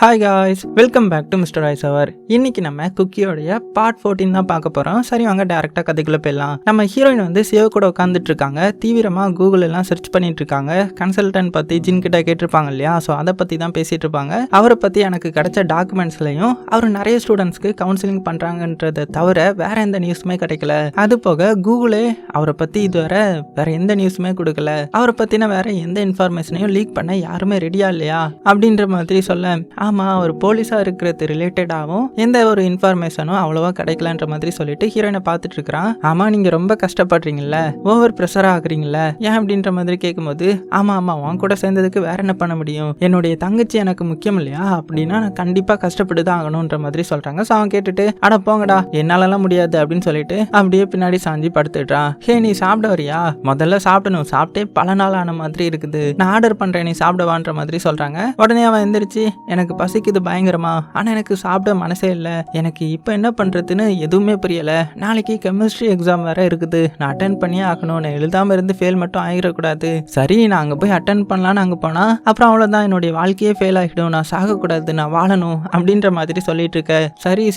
Hi guys, welcome back to mister ice our. இன்னைக்கு நம்ம குக்கியோடைய part 14 தான் பார்க்க போகிறோம். சரி வாங்க டேரெக்டாக கதைக்குள்ளே போயிடலாம். நம்ம ஹீரோயின் வந்து சிவ கூட உட்காந்துட்டு இருக்காங்க. தீவிரமாக கூகுள் எல்லாம் சர்ச் பண்ணிட்டு இருக்காங்க. கன்சல்டன்ட் பற்றி ஜின் கிட்ட கேட்டிருப்பாங்க இல்லையா, ஸோ அதை பற்றி தான் பேசிட்டு இருப்பாங்க. அவரை பற்றி எனக்கு கிடைச்ச டாக்குமெண்ட்ஸ்லையும் அவர் நிறைய ஸ்டூடெண்ட்ஸ்க்கு கவுன்சிலிங் பண்ணுறாங்கன்றதை தவிர வேற எந்த நியூஸுமே கிடைக்கல. அது போக கூகுளே அவரை பற்றி இதுவரை வேற எந்த நியூஸுமே கொடுக்கல. அவரை பற்றின வேற எந்த இன்ஃபர்மேஷனையும் லீக் பண்ண யாருமே ரெடியா இல்லையா அப்படின்ற மாதிரி சொல்ல, ஆமா அவர் போலீஸா இருக்கிறது ரிலேட்டடாகவும் எந்த ஒரு இன்ஃபர்மேஷனும் அவ்வளவா கிடைக்கலன்ற மாதிரி சொல்லிட்டு ஹீரோயினை பார்த்துட்டு இருக்கிறான். ஆமா நீங்க ரொம்ப கஷ்டப்படுறீங்கல்ல, ஓவர் ப்ரெஷர் ஆகுறீங்கல்ல, ஏன் அப்படின்ற மாதிரி கேட்கும்போது, ஆமா உன் கூட சேர்ந்ததுக்கு வேற என்ன பண்ண முடியும், என்னுடைய தங்கச்சி எனக்கு முக்கியம் இல்லையா, அப்படின்னா நான் கண்டிப்பா கஷ்டப்பட்டு தான் ஆகணும்ன்ற மாதிரி சொல்றாங்க. ஸோ அவன் கேட்டுட்டு, அட போங்கடா என்னாலலாம் முடியாது அப்படின்னு சொல்லிட்டு அப்படியே பின்னாடி சாஞ்சி படுத்துடுறான். ஹே நீ சாப்பிட வரியா, முதல்ல சாப்பிடணும், சாப்பிட்டே பல நாள் ஆன மாதிரி இருக்குது, நான் ஆர்டர் பண்றேன் நீ சாப்பிடவான்ற மாதிரி சொல்றாங்க. உடனே அவன் எந்திரிச்சு, எனக்கு பசிக்குது பயங்கரமா, ஆனா எனக்கு சாப்பிட மனசே இல்லை, எனக்கு இப்போ என்ன பண்றதுன்னு எதுவுமே புரியல, நாளைக்கு கெமிஸ்ட்ரி எக்ஸாம் வேற இருக்குது, நான் அட்டன் பண்ணியே ஆகணும், நான் எழுதாம இருந்து ஃபெயில் மட்டும் ஆகிடக்கூடாது. சரி நான் அங்கே போய் அட்டன் பண்ணலான்னு அங்கே போனா அப்புறம் அவ்வளோதான், என்னுடைய வாழ்க்கையே ஃபெயில் ஆகிடும், நான் சாகக்கூடாது, நான் வாழணும் அப்படின்ற மாதிரி சொல்லிட்டு இருக்க.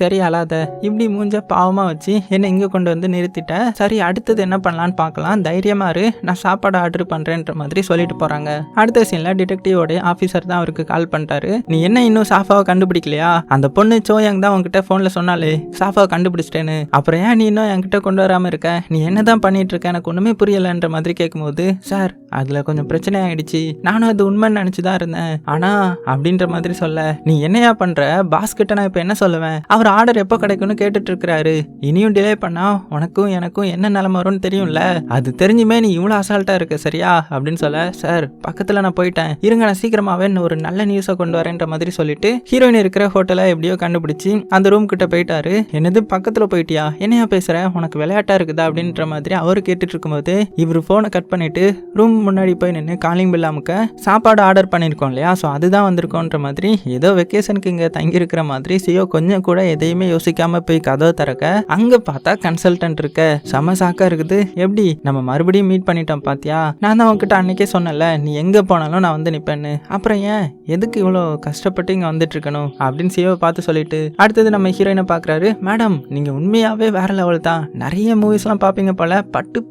சரி அழாத, இப்படி மூஞ்ச பாவமா வச்சு என்ன இங்கே கொண்டு வந்து நிறுத்திட்ட, சரி அடுத்தது என்ன பண்ணலான்னு பார்க்கலாம், தைரியமா இரு, நான் சாப்பாடு ஆர்டர் பண்றேன்ற மாதிரி சொல்லிட்டு போறாங்க. அடுத்த சீன்ல டிடெக்டிவோட ஆஃபீஸர் தான் அவருக்கு கால் பண்ணிட்டாரு. நீ என்ன இன்னும் சாஃபாவை கண்டுபிடிக்கலையா, அந்த பொண்ணு சோயங் தான் உங்ககிட்ட போன்ல சொன்னாலே சாஃபாவை கண்டுபிடிச்சிட்டேன்னு, அப்புறம் ஏன் நீ இன்னும் என்கிட்ட கொண்டு வராம இருக்க, நீ என்னதான் பண்ணிட்டு இருக்க, எனக்கு ஒண்ணுமே புரியலன்ற மாதிரி கேட்கும்போது, சார் அதுல கொஞ்சம் பிரச்சனை ஆயிடுச்சு, நானும் அது உண்மைன்னு நினைச்சுதான் இருந்தேன், ஆனா அப்படின்ற மாதிரி சொல்ல, நீ என்னையா பண்ற, பாஸ் கிட்ட நான் இப்ப என்ன சொல்லுவேன், அவர் ஆர்டர் எப்போ கிடைக்கும்னு கேட்டுட்டு இருக்கிறாரு, இனியும் டிலே பண்ணா உனக்கும் எனக்கும் என்ன நிலைமை வரும்னு தெரியும்ல, அது தெரிஞ்சுமே நீ இவ்வளவு அசால்ட்டா இருக்க சரியா அப்படின்னு சொல்ல, சார் பக்கத்துல நான் போயிட்டேன் இருங்க, நான் சீக்கிரமாவே ஒரு நல்ல நியூஸை கொண்டு வரேன்ற மாதிரி சொல்லிட்டு ஹீரோயின் இருக்கிற ஹோட்டலை எப்படியோ கண்டுபிடிச்சு அந்த ரூம் கிட்ட போயிட்டாரு. என்னது பக்கத்துல போயிட்டியா, என்னையா பேசுற, உனக்கு விளையாட்டா இருக்குதா அப்படின்ற மாதிரி அவரு கேட்டுட்டு இருக்கும்போது இவரு போனை கட் பண்ணிட்டு ரூம் முன்னாடி போய் நின்று காலிங் பில் அமுக்க, சாப்பாடு ஆர்டர் பண்ணிருக்கோம் இல்லையா, ஸோ அதுதான் வந்திருக்கோன்ற மாதிரி ஏதோ வெக்கேஷனுக்கு இங்க தங்கி இருக்கிற மாதிரி சியோ கொஞ்சம் கூட எதையுமே யோசிக்காம போய் கதவை திறக்க, அங்க பார்த்தா கன்சல்டன்ட் இருக்க. செம சாக்கா இருக்குது, எப்படி நம்ம மறுபடியும் மீட் பண்ணிட்டோம் பாத்தியா, நான் தான் உன்கிட்ட அன்னைக்கே சொன்னல நீ எங்க போனாலும் நான் வந்து நிப்பேன்னு, அப்புறம் ஏன் எதுக்கு இவ்வளோ கஷ்டப்பட்டு இங்க வந்துட்டு இருக்கணும் அப்படின்னு சியோவை பார்த்து சொல்லிட்டு அடுத்தது நம்ம ஹீரோயினை பாக்குறாரு. மேடம் நீங்க உண்மையாவே வேற லெவல் தான், நிறைய மூவிஸ் எல்லாம் பாப்பீங்க போல,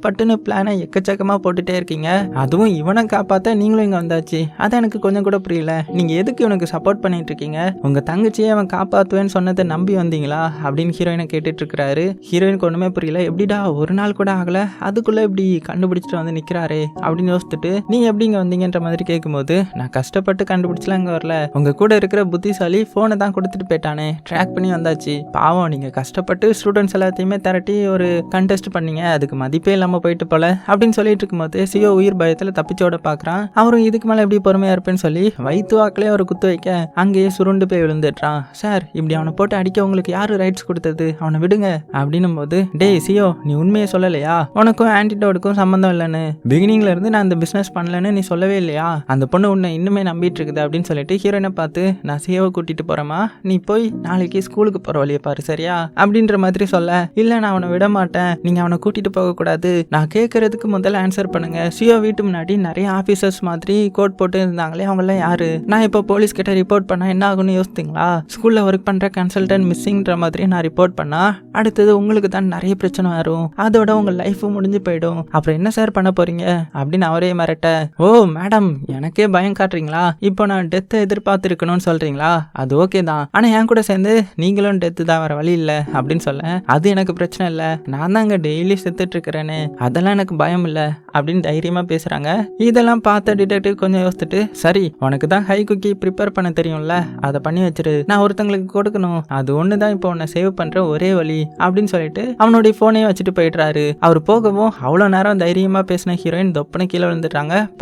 பட்டுன்னு பிளானை எக்கச்சக்கமா போட்டுட்டே இருக்கீங்க, அதுவும் இவனை காப்பாத்த நீங்களும் இங்க வந்தாச்சு, அதான் எனக்கு கொஞ்சம் கூட புரியல, நீங்க எதுக்கு இவனுக்கு சப்போர்ட் பண்ணிட்டு இருக்கீங்க, உங்க தங்கச்சியை அவன் காப்பாத்துவேன்னு சொன்னதை நம்பி வந்தீங்களா அப்படின்னு ஹீரோயினை கேட்டுட்டு இருக்கிறாரு. ஹீரோயினுக்கு ஒண்ணுமே புரியல, எப்படிடா ஒரு நாள் கூட ஆகல அதுக்குள்ள இப்படி கண்டுபிடிச்சிட்டு வந்து நிக்கிறாரே அப்படின்னு யோசிச்சுட்டு, நீங்க எப்படி இங்க வந்தீங்கன்ற மாதிரி கேட்கும்போது, நான் கஷ்டப்பட்டு கண்டுபிடிச்சலாம் இங்க வரல, உங்க கூட இருக்கிற புத்திசாலி போனை தான் கொடுத்துட்டு போயிட்டானே, ட்ராக் பண்ணி வந்தாச்சு, பாவம் நீங்க கஷ்டப்பட்டு ஸ்டூடெண்ட்ஸ் எல்லாத்தையுமே திரட்டி ஒரு கண்டெஸ்ட் பண்ணீங்க, அதுக்கு மதிப்பே இல்லாம போயிட்டு போல அப்படின்னு சொல்லிட்டு இருக்கும்போது சியோ உயிர் பயத்துல தப்பிச்சோட பாக்குறான். அவரும் இதுக்கு மேல எப்படி பொறுமையா இருப்பேன்னு சொல்லி வயிற்று வாக்கிலே ஒரு குத்து வைக்க அங்கேயே சுருண்டு போய் விழுந்துட்டான். சார் இப்படி அவனை போட்டு அடிக்க உங்களுக்கு யாரு ரைட்ஸ் கொடுத்தது, அவனை விடுங்க அப்படின்னும் போது, டேய் சியோ நீ உண்மையை சொல்லலையா, உனக்கும் ஆன்டிடோடுக்கும் சம்பந்தம் இல்லைன்னு பிகினிங்ல இருந்து நான் இந்த பிசினஸ் பண்ணலன்னு நீ சொல்லவே இல்லையா, அந்த பொண்ணு உன்னை இன்னுமே நம்பிட்டு இருக்குது அப்படின்னு சொல்லிட்டு ஹீரோயினை பார்த்து, நான் சியோவை கூட்டிட்டு போறேமா, நீ போய் நாளைக்கு ஸ்கூலுக்கு போற வழியை பாரு சரியா அப்படின்ற மாதிரி சொல்ல, இல்ல நான் அவனை விட மாட்டேன், நீங்க அவனை கூட்டிட்டு போக கூடாது, நான் கேட்கறதுக்கு முதல்ல ஆன்சர் பண்ணுங்க, சியோ வீட்டு முன்னாடி நிறைய ஆபீசர்ஸ் மாதிரி கோட் போட்டு இருந்தாங்களே அவங்க எல்லாம் யாரு, நான் இப்போ போலீஸ் கிட்ட ரிப்போர்ட் பண்ணா என்ன ஆகும்னு யோசித்தீங்களா, ஸ்கூல்ல ஒர்க் பண்ற கன்சல்டன்ட் மிஸ்ஸிங்ன்ற மாதிரி நான் ரிப்போர்ட் பண்ணா அடுத்தது உங்களுக்கு தான் நிறைய பிரச்சனை வரும், அதோட உங்க லைஃப் முடிஞ்சு போயிடும், அப்புறம் என்ன சார் பண்ண போறீங்க அப்படின்னு அவரே மிரட்ட, ஓ மேடம் எனக்கே பயம் காட்டுறீங்களா, இப்போ நான் டெத்தை எதிர்பார்த்து இருக்கணும்னு சொல்றீங்களா, அது ஓகே தான், ஆனா என் கூட சேர்ந்து நீங்களும் டெத்து தான் வர வழி இல்ல அப்படின்னு சொல்ல, அது எனக்கு பிரச்சனை இல்ல, நான் தான் அங்க டெய்லி செத்துட்டு இருக்கிறேன்னு, அதெல்லாம் எனக்கு பயம் இல்ல அப்படின்னு தைரியமா பேசுறாங்க. இதெல்லாம் பார்த்த டிடெக்டிவ் கொஞ்சம் யோசிச்சுட்டு, சரி உனக்கு தான் ஹை குக்கி ப்ரிப்பேர் பண்ண தெரியும்ல, அதை பண்ணி வச்சிரு, நான் ஒருத்தங்களுக்கு கொடுக்கணும், அது ஒண்ணுதான் இப்போ உன்னை சேவ் பண்ற ஒரே வழி அப்படின்னு சொல்லிட்டு அவனுடைய போனையும் வச்சுட்டு போயிடுறாரு. அவர் போகவும் அவ்வளவு நேரம் தைரியமா பேசின ஹீரோயின் தொப்பனை கீழே விழுந்துட்டாங்க.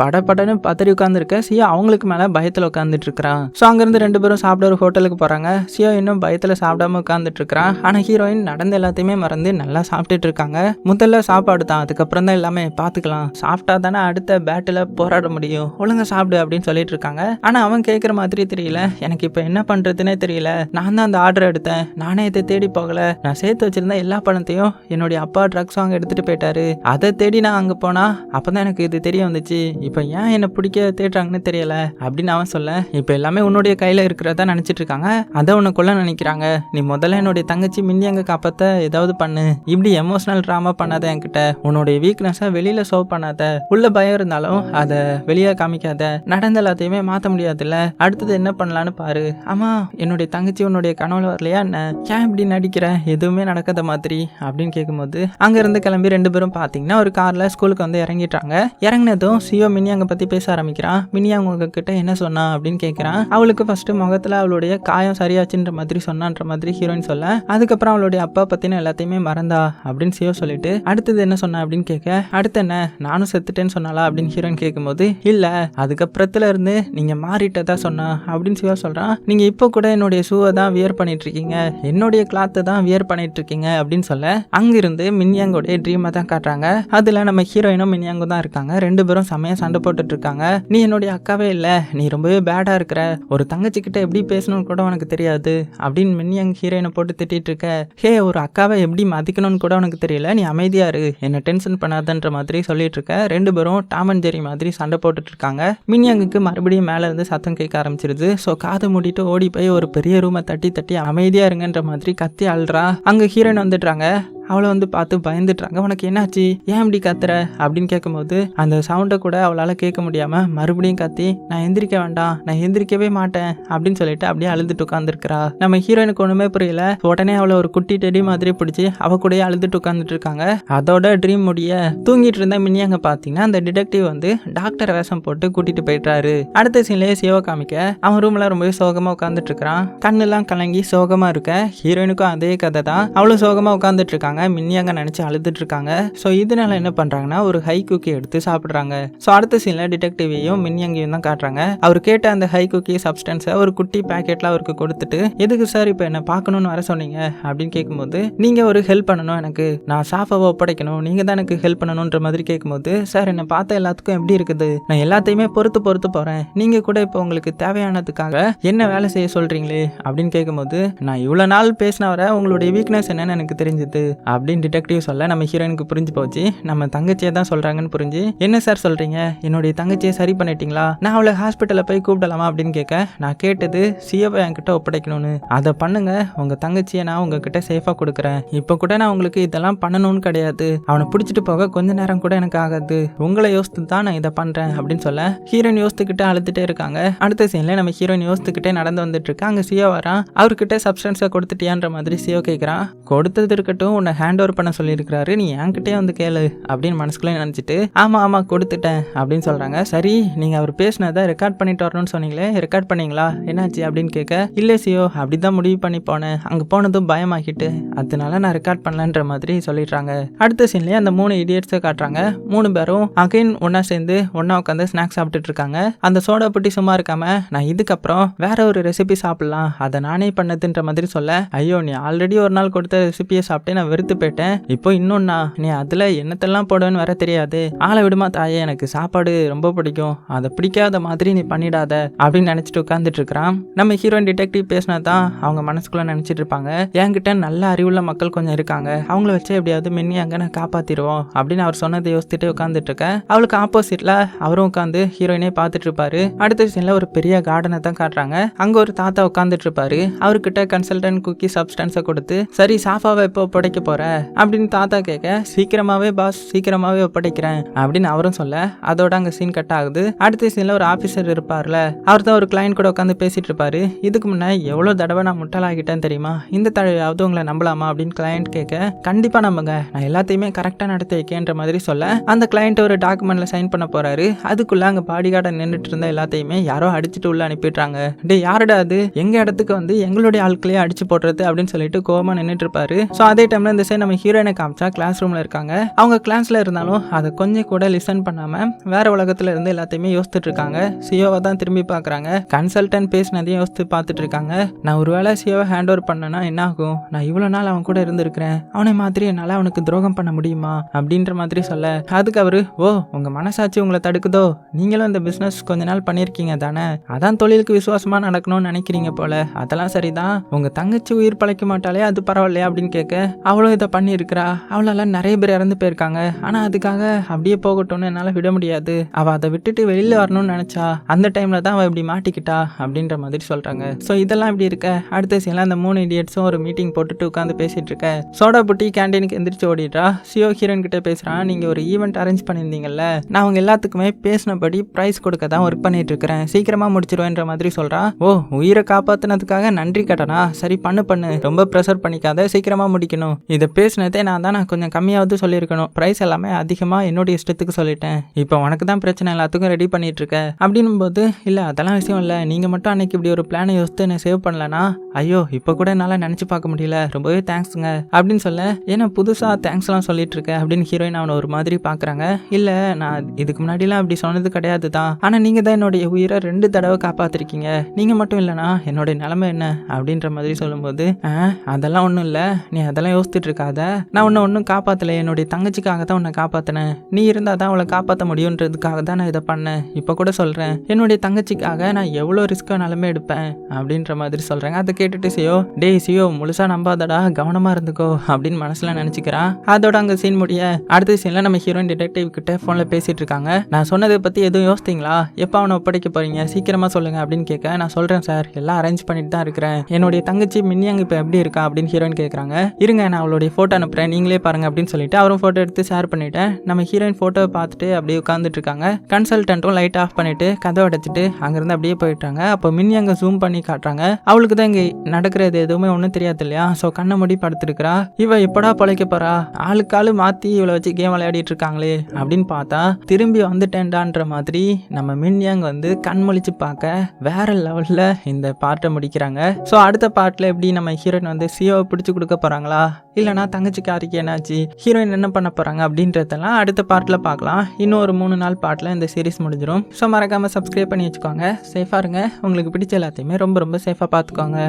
படன்னு பதறி உட்கார்ந்துருக்க சியோ அவங்களுக்கு மேல பயத்துல உட்கார்ந்துட்டு இருக்கிறான். ஸோ அங்கிருந்து ரெண்டு பேரும் சாப்பிட ஒரு ஹோட்டலுக்கு போறாங்க. சியோ இன்னும் பயத்துல சாப்பிடாம உட்கார்ந்துட்டு இருக்கிறான். ஆனா ஹீரோயின் நடந்த எல்லாத்தையுமே மறந்து நல்லா சாப்பிட்டுட்டு இருக்காங்க. முதல்ல சாப்பாடு தான், அதுக்கப்புறம் தான் எல்லாமே பாத்துக்கலாம், சாப்பிட்டா தானே அடுத்த பேட்டில் போராட முடியும், ஒழுங்கா சாப்பிடு அப்படின்னு சொல்லிட்டு இருக்காங்க. ஆனா அவன் கேட்குற மாதிரி தெரியல, எனக்கு இப்போ என்ன பண்றதுன்னே தெரியல, நான் தான் அந்த ஆர்டர் எடுத்தேன், நானே இதை தேடி போகல, நான் சேர்த்து வச்சிருந்த எல்லா பணத்தையும் என்னுடைய அப்பா ட்ரக்ஸ் வாங்க எடுத்துட்டு போயிட்டாரு, அதை தேடி நான் அங்க போனா அப்பதான் எனக்கு இது தெரிய வந்துச்சு, இப்போ ஏன் என்ன பிடிக்க தேடுறாங்கன்னு தெரியல அப்படின்னு அவன் சொல்ல, இப்போ எல்லாமே உன்னுடைய கையில இருக்கிறதா நினைச்சிட்டு இருக்காங்க. அதை உன்னை கொல்ல நினைக்கிறாங்க. நீ முதல்ல என்னுடைய தங்கச்சி மின்னியங்க காப்பாத்த ஏதாவது பண்ணு. இப்படி எமோஷனல் ட்ராமா பண்ணாத என்கிட்ட. உன்னுடைய வீக்னஸை வெளியில ஷோ பண்ணாத. உள்ள பயம் இருந்தாலும் அதை வெளியே காமிக்காத. நடந்த எல்லாத்தையுமே மாத்த முடியாதுல்ல. அடுத்தது என்ன பண்ணலான்னு பாரு. ஆமா, என்னுடைய தங்கச்சி உன்னுடைய கனவுல வரலையா என்ன? ஏன் இப்படி நடிக்கிற? எதுவுமே நடக்காத மாதிரி அப்படின்னு கேட்கும்போது அங்க இருந்து கிளம்பி 2 பேரும் பாத்தீங்கன்னா ஒரு கார்ல ஸ்கூலுக்கு வந்து இறங்கிட்டாங்க. இறங்கினதும் சியோ மினியாங்க பத்தி பேச ஆரம்பிக்கிறான். மினியாங்க உங்ககிட்ட என்ன சொன்னா அப்படின்னு கேட்கிறான். அவளுக்கு ஃபர்ஸ்ட் முகத்துல அவளுடைய காயம் சரியாச்சுன்ற மாதிரி சொன்னான்ற மாதிரி ஹீரோயின் சொல்ல, அதுக்கப்புறம் அவளுடைய அப்பா பத்தின எல்லாத்தையுமே மறந்தா அப்படின்னு சியோ சொல்லிட்டு அடுத்தது என்ன சொன்னா அப்படின்னு கேட்க, அடுத்து என்ன நானும் செத்துட்டேன்னு சொன்னாலா அப்படின்னு ஹீரோயின் கேட்கும்போது, இல்ல அதுக்கப்புறத்துல இருந்து நீங்க மாறிட்டதா சொன்னா அப்படின்னு சிவா சொல்றான். நீங்க இப்போ கூட என்னுடைய ஷூவை தான் வியர் பண்ணிட்டு இருக்கீங்க, என்னுடைய கிளாத்தை தான் வியர் பண்ணிட்டு இருக்கீங்க அப்படின்னு சொல்ல, அங்கிருந்து மின்யாங்கோடைய ட்ரீமை தான் காட்டுறாங்க. அதுல நம்ம ஹீரோயினும் மின்யாங்கும் தான் இருக்காங்க. 2 பேரும் செமையா சண்டை போட்டுட்டு இருக்காங்க. நீ என்னுடைய அக்காவே இல்ல, நீ ரொம்பவே பேடா இருக்கிற, ஒரு தங்கச்சி கிட்ட எப்படி பேசணும்னு கூட உனக்கு தெரியாது அப்படின்னு மின்யாங் ஹீரோயினை போட்டு திட்டிட்டு இருக்க. ஹே, ஒரு அக்காவை எப்படி மதிக்கணும்னு கூட உனக்கு தெரியல, நீ அமைதியா இரு, என்ன டென்ஷன் பண்ணாதன்ற மாதிரி சொல்லிட்டு இருக்க. 2 பேரும் டாம் அண்ட் ஜெரி மாதிரி சண்டை போட்டுட்டு இருக்காங்க. மின்யாங்குக்கு மறுபடியும் மேல இருந்து சத்தம் கேட்க ஆரம்பிச்சிருது. ஸோ காதை மூடிட்டு ஓடி போய் ஒரு பெரிய ரூமை தட்டி தட்டி அமைதியா இருங்கன்ற மாதிரி கத்தி அழுறா. அங்க ஹீரோயின் வந்துடுறாங்க. அவளை வந்து பார்த்து பயந்துட்டாங்க. உனக்கு என்னாச்சு, ஏன் இப்படி கத்துற அப்படின்னு கேட்கும்போது அந்த சவுண்டை கூட அவளால் கேட்க முடியாம மறுபடியும் கத்தி, நான் எந்திரிக்க வேண்டாம், நான் எந்திரிக்கவே மாட்டேன் அப்படின்னு சொல்லிட்டு அப்படியே அழுதுட்டு உட்காந்துருக்கிறா. நம்ம ஹீரோயினுக்கு ஒண்ணுமே புரியல. உடனே அவளை ஒரு குட்டி டெடி மாதிரி பிடிச்சி அவ கூடயே அழுதுட்டு உட்காந்துட்டு இருக்காங்க. அதோட ட்ரீம் முடிய தூங்கிட்டு இருந்த மினியாங்க பாத்தீங்கன்னா அந்த டிடெக்டிவ் வந்து டாக்டர் வேஷம் போட்டு கூட்டிட்டு போயிட்டாரு. அடுத்த சீன்லயே சிவ காமிக்க அவன் ரூம்ல ரொம்பவே சோகமா உட்காந்துட்டு இருக்கிறான். கண்ணெல்லாம் கலங்கி சோகமா இருக்க. ஹீரோயினுக்கும் அதே கதை தான். அவளும் சோகமா உட்காந்துட்டு இருக்காங்க. மின்னியாங்க நினைச்சு அழுதுட்டு இருக்காங்க. ஸோ இதனால என்ன பண்றாங்கன்னா ஒரு ஹை குக்கி எடுத்து சாப்பிடுறாங்க. ஸோ அடுத்த சீன்ல டிடெக்டிவையும் மின்னியாங்கையும் தான் காட்டுறாங்க. அவர் கேட்ட அந்த ஹை குக்கி சப்ஸ்டன்ஸை ஒரு குட்டி பேக்கெட்ல அவருக்கு கொடுத்துட்டு, எதுக்கு சார் இப்போ என்ன பார்க்கணும்னு வர சொன்னீங்க அப்படின்னு கேட்கும்போது, நீங்க ஒரு ஹெல்ப் பண்ணணும் எனக்கு, நான் சாஃபாவை ஒப்படைக்கணும், நீங்க தான் எனக்கு ஹெல்ப் பண்ணணும்ன்ற மாதிரி கேட்கும்போது, சார் என்னை பார்த்த எல்லாத்துக்கும் எப்படி இருக்குது, நான் எல்லாத்தையுமே பொறுத்து போறேன், நீங்க கூட இப்போ உங்களுக்கு தேவையானதுக்காக என்ன வேலை செய்ய சொல்றீங்களே அப்படின்னு கேட்கும்போது, நான் இவ்வளவு நாள் பேசினவரை உங்களுடைய வீக்னஸ் என்னன்னு எனக்கு தெரிஞ்சது அப்படின்னு டிடெக்டிவ் சொல்ல நம்ம ஹீரோயினுக்கு புரிஞ்சு போச்சு. நம்ம தங்கச்சியை தான் சொல்றாங்கன்னு புரிஞ்சு, என்ன சார் சொல்றீங்க, என்னுடைய தங்கச்சியை சரி பண்ணிட்டீங்களா, நான் அவளை ஹாஸ்பிட்டலில் போய் கூப்பிடலாமா அப்படின்னு கேட்க, நான் கேட்டது சியோவை என்கிட்ட ஒப்படைக்கணும்னு, அதை பண்ணுங்க, உங்க தங்கச்சியை நான் உங்ககிட்ட சேஃபா கொடுக்குறேன், இப்போ கூட நான் உங்களுக்கு இதெல்லாம் பண்ணணும்னு கிடையாது, அவனை பிடிச்சிட்டு போக கொஞ்ச நேரம் கூட எனக்கு ஆகாது, உங்களை யோசித்து தான் நான் இதை பண்றேன் அப்படின்னு சொல்ல ஹீரோயின் யோசித்துக்கிட்டே அழுதுட்டே இருக்காங்க. அடுத்த சீன்ல நம்ம ஹீரோயின் யோசித்துக்கிட்டே நடந்து வந்துட்டு இருக்கா. அங்க சியோ வரான். அவர்கிட்ட சப்ஸ்டன்ஸை கொடுத்துட்டியான்ற மாதிரி சியோ கேட்கிறான். கொடுத்தது இருக்கட்டும், உன்னை ஹேண்ட் ஓவர் பண்ண சொல்லியிருக்கிறாரு, நீ என்கிட்டே வந்து கேளு அப்படின்னு மனசுக்குள்ளே நினச்சிட்டு, ஆமா கொடுத்துட்டேன் அப்படின்னு சொல்றாங்க. சரி, நீங்க அவர் பேசினதை ரெக்கார்ட் பண்ணிட்டு வரணும்னு சொன்னீங்களே, ரெக்கார்ட் பண்ணீங்களா, என்னாச்சு அப்படின்னு கேட்க, இல்லை சியோ அப்படிதான் முடிவு பண்ணி போனேன், அங்க போனதும் பயமாக்கிட்டு அதனால நான் ரெக்கார்ட் பண்ணலன்ற மாதிரி சொல்லிடுறாங்க. அடுத்த சீன்லயே அந்த 3 இடியட்ஸை காட்டுறாங்க. 3 பேரும் அகைன் ஒன்னா சேர்ந்து ஒன்னா உட்காந்து ஸ்நாக்ஸ் சாப்பிட்டுட்டு இருக்காங்க. அந்த சோடா புட்டி சும்மா இருக்காம, நான் இதுக்கப்புறம் வேற ஒரு ரெசிபி சாப்பிடலாம், அதை நானே பண்ணதுன்ற மாதிரி சொல்ல, ஐயோ நீ ஆல்ரெடி ஒரு நாள் கொடுத்த ரெசிபியை சாப்பிட்டு நான் வெறுத்து போயிட்டேன், இப்போ இன்னொன்னா நீ அதுல என்னத்தெல்லாம் போடுவேன்னு வர தெரியாது, ஆளை விடுமா தாயே, எனக்கு சாப்பாடு ரொம்ப பிடிக்கும், அதை பிடிக்காத மாதிரி நீ பண்ணிடாத அப்படின்னு நினைச்சிட்டு உட்காந்துட்டு இருக்கிறான். நம்ம ஹீரோயின் டிடெக்டிவ் பேசினதான் அவங்க மனசுக்குள்ள நினைச்சிட்டு இருப்பாங்க, என்கிட்ட நல்ல அறிவுள்ள மக்கள் கொஞ்சம் இருக்காங்க, அவங்கள வச்சு எப்படியாவது மின்னியாங்க நான் காப்பாத்திடுவோம் அப்படின்னு அவர் சொன்னதை யோசிச்சுட்டு உட்காந்துட்டு இருக்க. அவளுக்கு ஆப்போசிட்ல அவரும் உட்காந்து ஹீரோயினே பார்த்துட்டு இருப்பாரு. அடுத்த சீன்ல ஒரு பெரிய கார்டனை தான் காட்டுறாங்க. அங்க ஒரு தாத்தா உட்காந்துட்டு இருப்பாரு. அவர்கிட்ட கன்சல்டன்ட் குக்கி சப்ஸ்டன்ஸை கொடுத்து, சரி சாஃபாவை எப்போ ஒப்படைக்க போற அப்படின்னு தாத்தா கேட்க, சீக்கிரமாவே பாஸ், சீக்கிரமாவே ஒப்படைக்கிறேன் அப்படின்னு அவரும் சொல்ல, அதோட அங்க சீன் கட் ஆகுது. அடுத்த சீன்ல ஒரு ஆபீசர் இருப்பார்ல, அவர் தான் ஒரு கிளைண்ட் கூட உட்காந்து பேசிட்டு இருப்பாரு. இதுக்கு முன்ன எவ்வளவு தடவை நான் முட்டாளாகிட்டேன் தெரியுமா, இந்த தடவையாவது உங்களை நம்பலாமா அப்படின்னு கிளைண்ட் கேட்க, கண்டிப்பா நம்புங்க, நான் எல்லாத்தையுமே கரெக்டா நடத்தி வைக்கேன்ற மாதிரி சொல்ல, அந்த கிளைண்ட் ஒரு டாக்குமெண்ட்ல சைன் பண்ண போறாரு. அதுக்குள்ள அங்க பாடி கார்டை நின்றுட்டு இருந்த எல்லாத்தையுமே யாரோ அடிச்சுட்டு உள்ள அனுப்பிடுறாங்க. டே யாருடா அது, எங்க இடத்துக்கு வந்து எங்களுடைய ஆட்களையே அடிச்சு போடுறது அப்படின்னு சொல்லிட்டு கோவமா நின்றுட்டு இருப்பாரு. ஸோ அதே டைம்ல இந்த சைடு நம்ம ஹீரோயினை காமிச்சா கிளாஸ் ரூம்ல இருக்காங்க. அவங்க கிளாஸ்ல இருந்தாலும் அதை கொஞ்சம் கூட லிசன் பண்ணாம வேற உலகத்துல இருந்து எல்லாத்தையுமே யோசிச்சுட்டு இருக்காங்க. சியோவை தான் திரும்பி பாக்குறாங்க. கன்சல்டன்ட் பேசினதையும் யோசித்து பார்த்துட்டு இருக்காங்க. நான் ஒருவேளை சியோவை ஹேண்ட் ஓவர் பண்ணனா என்ன ஆகும், நான் இவ்வளவு நாள் அவன் கூட இருந்திருக்கிறேன், அவனை மாதிரி என்னால அவனுக்கு துரோகம் பண்ண முடியுமா அப்படின்ற மாதிரி சொல்ல, அதுக்கு அவரு, ஓ உங்க மனசாட்சி உங்களை தடுக்குதோ, நீங்களும் இந்த பிசினஸ் கொஞ்ச நாள் பண்ணிருக்கீங்க தானே, அதான் தொழிலுக்கு விசுவாசமா நடக்கணும்னு நினைக்கிறீங்க போல, அதெல்லாம் சரிதான், உங்க தங்கச்சி உயிர் பழைக்க மாட்டாலே அது பரவாயில்லையா அப்படின்னு கேட்க, அவளும் இதை பண்ணியிருக்கிறா, அவளால நிறைய பேர் இறந்து போயிருக்காங்க. ஆனா அதுக்காக அப்படியே போகட்டும்னு என்னால விட முடியாது. அவ அதை விட்டுட்டு வெளியில வரணும்னு நினைச்சா அந்த டைம்ல தான் அவ இப்படி மாட்டிக்கிட்டா அப்படின்ற மாதிரி சொல்றாங்க. ஸோ இதெல்லாம் இப்படி இருக்க அடுத்த சீன்ல அந்த 3 இடியட்ஸும் ஒரு மீட்டிங் போட்டுட்டு உட்காந்து பேசிட்டு இருக்க சோடா புட்டி கேண்டீனுக்கு எந்திரிச்சு ஓடிடுறா. சியோ ஹீரோயின் கிட்ட பேசுறான். நீங்க ஒரு ஈவெண்ட் அரேஞ்ச் பண்ணியிருந்தீங்கல்ல, நான் அவங்க எல்லாத்துக்குமே பேசினபடி பிரைஸ் கொடுக்க தான் ஒர்க் பண்ணிட்டு இருக்கிறேன், சீக்கிரமா முடிச்சிருவேன்ற மாதிரி சொல்றா. ஓ, உயிரை காப்பாத்தினதுக்காக நன்றி கட்டணா, சரி பண்ணு, ரொம்ப ப்ரெஷர் பண்ணிக்காத, சீக்கிரமா முடிக்கணும். இதை பேசினதே நான் கொஞ்சம் கம்மியாவது சொல்லியிருக்கணும், பிரைஸ் எல்லாமே அதிகமா என்னோட இஷ்டத்துக்கு சொல்லிட்டேன், இப்போ உனக்கு தான் பிரச்சனை, எல்லாத்துக்கும் ரெடி பண்ணிட்டு இருக்க அப்படின்னும் போது, இல்ல அதெல்லாம் விஷயம் இல்லை, நீங்க மட்டும் அன்னைக்கு இப்படி ஒரு பிளானை யோசித்து என்ன சேவ் பண்ணலனா, ஐயோ இப்போ கூட என்னால நினைச்சு பார்க்க முடியல, ரொம்பவே தேங்க்ஸுங்க அப்படின்னு சொல்ல, ஏன்னா புதுசா தேங்க்ஸ்லாம் சொல்லிட்டு இருக்க அப்படின்னு ஹீரோயின் அவனை ஒரு மாதிரி பாக்குறாங்க. இல்ல நான் இதுக்கு முன்னாடிலாம் அப்படி சொன்னது கிடையாது தான், ஆனா நீங்க தான் என்னுடைய உயிரை 2 தடவை காப்பாத்திருக்கீங்க, நீங்க மட்டும் இல்லைனா என்னுடைய நிலைமை என்ன அப்படின்ற மாதிரி சொல்லும்போது, அதெல்லாம் ஒன்றும் இல்லை, நீ அதெல்லாம் யோசிச்சுட்டு இருக்காத, நான் உன்னை ஒன்றும் காப்பாற்றலை, என்னுடைய தங்கச்சிக்காக தான் உன்னை காப்பாற்றினேன், நீ இருந்தால் தான் அவளை காப்பாற்ற முடியுன்றதுக்காக தான் நான் இதை பண்ணேன், இப்போ கூட சொல்கிறேன், என்னுடைய தங்கச்சிக்காக நான் எவ்வளோ ரிஸ்க் வேணாலுமே எடுப்பேன் அப்படின்ற மாதிரி சொல்கிறாங்க. அதை கேட்டுட்டு சியோ, டேய் சியோ முழுசாக நம்பாதடா, கவனமாக இருந்துக்கோ அப்படின்னு மனசில் நினச்சிக்கிறான். அதோட அங்கே சீன் முடிய அடுத்த சீனில் நம்ம ஹீரோயின் டிடெக்டிவ் கிட்ட ஃபோனில் பேசிட்டு இருக்காங்க. நான் சொன்னதை பற்றி எதுவும் யோசித்தீங்களா, எப்போ அவனை ஒப்படைக்க போறீங்க, சீக்கிரமாக சொல்லுங்க அப்படின்னு கேட்க, நான் சொல்கிறேன் சார், எல்லாம் அரேஞ்ச் பண்ணிட்டு தான் இருக்கிறேன், என்னுடைய தங்கச்சி மின்னியாங்க இப்போ எப்படி இருக்கா அப்படின்னு ஹீரோயின் கேட்குறாங்க. இருங்க நான் அவளுடைய ஃபோட்டோ அனுப்புகிறேன், நீங்களே பாருங்க அப்படின்னு சொல்லிட்டு அவரும் ஃபோட்டோ எடுத்து ஷேர் பண்ணிட்டேன். நம்ம ஹீரோயின் ஃபோட்டோவை பார்த்துட்டு அப்படியே உட்காந்துட்டு இருக்காங்க. கன்சல்டன்ட்டும் லைட் ஆஃப் பண்ணிட்டு கதை அடைச்சிட்டு அங்கேருந்து அப்படியே போயிட்டாங்க. அப்போ மின்னியாங்க ஜூம் பண்ணி காட்டுறாங்க. அவளுக்கு தான் இங்கே நடக்கிறது எதுவுமே ஒன்றும் தெரியாது இல்லையா, ஸோ கண்ணை மூடி படுத்துருக்கிறா. இவ எப்படா பழைக்க போறா, ஆளுக்காளு மாற்றி இவளை வச்சு கேம் விளையாடிட்டு இருக்காங்களே அப்படின்னு பார்த்தா திரும்பி வந்துட்டேன்டான்ற மாதிரி நம்ம மின்யாங் வந்து கண்மொழிச்சு பார்க்க வேற லெவலில் இந்த பார்ட்டை முடிக்கிறாங்க. ஸோ அடுத்த பார்ட்டில் எப்படி நம்ம ஹீரோயின் வந்து சியோவை பிடிச்சி கொடுக்க போகிறாங்களா, இல்லைனா தங்கச்சிக்காரிக்கு என்னாச்சு, ஹீரோயின் என்ன பண்ண போகிறாங்க அப்படின்றதெல்லாம் அடுத்த பார்ட்டில் பார்க்கலாம். இன்னும் ஒரு 3 நாள் பார்ட்டில் இந்த சீரிஸ் முடிஞ்சிடும். ஸோ மறக்காமல் சப்ஸ்கிரைப் பண்ணி வச்சுக்கோங்க. சேஃபாக இருங்க, உங்களுக்கு பிடிச்ச எல்லாத்தையுமே ரொம்ப ரொம்ப சேஃபாக பார்த்துக்கோங்க.